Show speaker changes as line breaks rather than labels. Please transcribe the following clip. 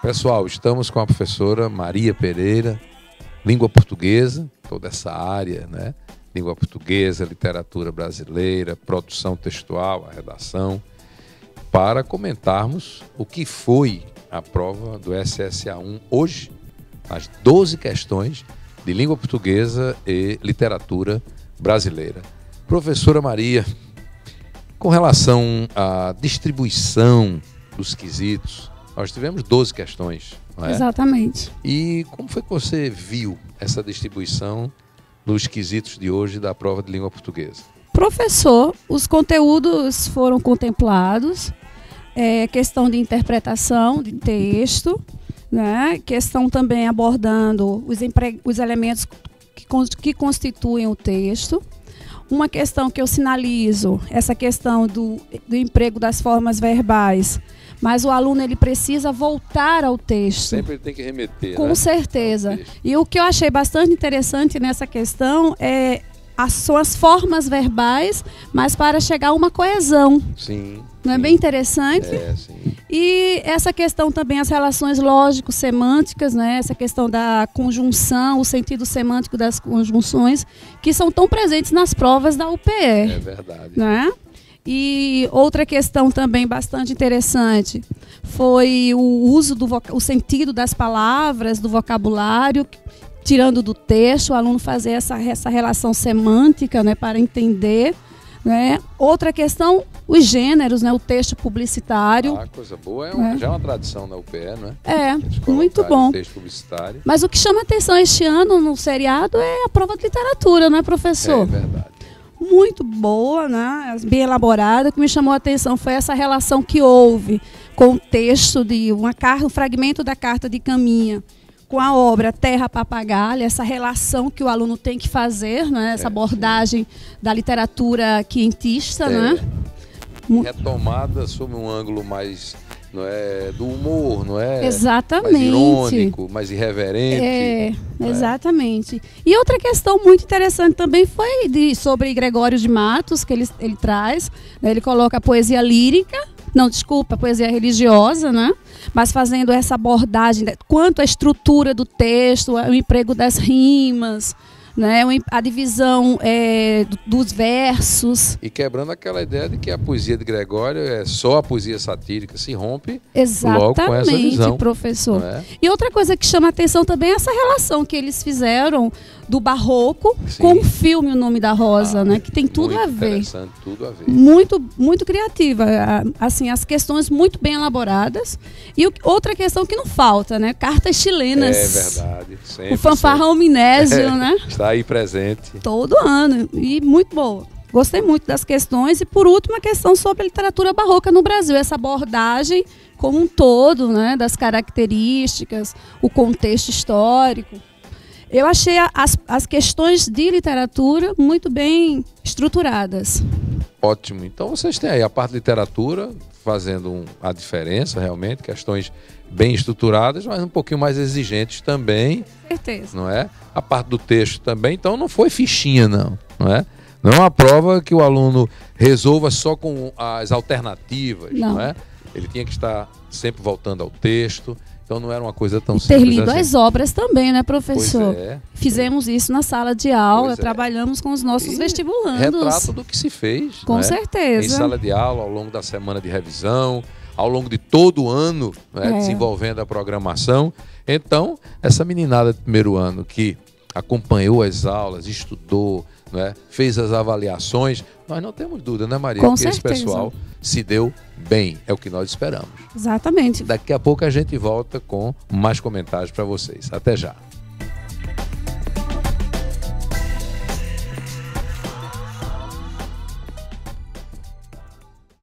Pessoal, estamos com a professora Maria Pereira, língua portuguesa, toda essa área, né? Língua portuguesa, literatura brasileira, produção textual, a redação, para comentarmos o que foi a prova do SSA1 hoje, as 12 questões de língua portuguesa e literatura brasileira. Professora Maria, com relação à distribuição dos quesitos, nós tivemos 12 questões, não é?
Exatamente.
E como foi que você viu essa distribuição nos quesitos de hoje da prova de língua portuguesa?
Professor, os conteúdos foram contemplados, questão de interpretação de texto, né? Questão também abordando os elementos que constituem o texto. Uma questão que eu sinalizo, essa questão do emprego das formas verbais, mas o aluno ele precisa voltar ao texto.
Sempre ele tem que remeter,
com
né?
certeza. E o que eu achei bastante interessante nessa questão são as formas verbais, mas para chegar a uma coesão.
Sim.
Não é bem interessante?
Sim.
E essa questão também, as relações lógico-semânticas, né? Essa questão da conjunção, o sentido semântico das conjunções, que são tão presentes nas provas da UPE.
É verdade.
Né? E outra questão também bastante interessante foi o uso o sentido das palavras, do vocabulário, tirando do texto, o aluno fazer essa relação semântica, né, para entender. Né? Outra questão, os gêneros, né, o texto publicitário.
Ah, coisa boa, já é uma tradição na UPE, não é?
Muito bom.
O texto publicitário.
Mas o que chama atenção este ano no seriado é a prova de literatura, não é, professor?
É verdade.
Muito boa, né? Bem elaborada. O que me chamou a atenção foi essa relação que houve com o texto de um fragmento da Carta de Caminha com a obra Terra Papagaio, essa relação que o aluno tem que fazer, né? Essa abordagem da literatura quientista, né?
Retomada sob um ângulo mais, não é, do humor, não é?
Exatamente.
Mais irônico, mais irreverente.
Exatamente. E outra questão muito interessante também foi sobre Gregório de Matos, que ele traz, né? Ele coloca a poesia lírica, a poesia religiosa, né? Mas fazendo essa abordagem quanto à estrutura do texto, o emprego das rimas, né? A divisão dos versos.
E quebrando aquela ideia de que a poesia de Gregório é só a poesia satírica, se rompe logo com essa visão.
Professor.
Não é?
E outra coisa que chama a atenção também é essa relação que eles fizeram do barroco com o filme O Nome da Rosa, né? Que tem tudo a ver.
Interessante, tudo a ver.
Muito, muito criativa. Assim, as questões muito bem elaboradas. E outra questão que não falta, né? Cartas chilenas.
É verdade. Sempre,
o fanfarrão Minésio, né?
Está aí presente.
Todo ano. E muito boa. Gostei muito das questões. E por último, a questão sobre a literatura barroca no Brasil. Essa abordagem como um todo, né? Das características, o contexto histórico. Eu achei as questões de literatura muito bem estruturadas.
Ótimo. Então vocês têm aí a parte de literatura fazendo a diferença realmente, questões bem estruturadas, mas um pouquinho mais exigentes também.
Com certeza.
Não é? A parte do texto também, então não foi fichinha não é? Não é uma prova que o aluno resolva só com as alternativas, não é? Ele tinha que estar sempre voltando ao texto. Então não era uma coisa tão simples.
Ter lido as obras também, né, professor?
Pois é.
Fizemos isso na sala de aula, trabalhamos com os nossos vestibulandos.
Retrato do que se fez.
Com certeza.
Em sala de aula, ao longo da semana de revisão, ao longo de todo o ano, desenvolvendo a programação. Então, essa meninada de primeiro ano que acompanhou as aulas, estudou, fez as avaliações, nós não temos dúvida, né, Maria?
Com
que
certeza.
Esse pessoal se deu bem, é o que nós esperamos.
Exatamente.
Daqui a pouco a gente volta com mais comentários para vocês. Até já.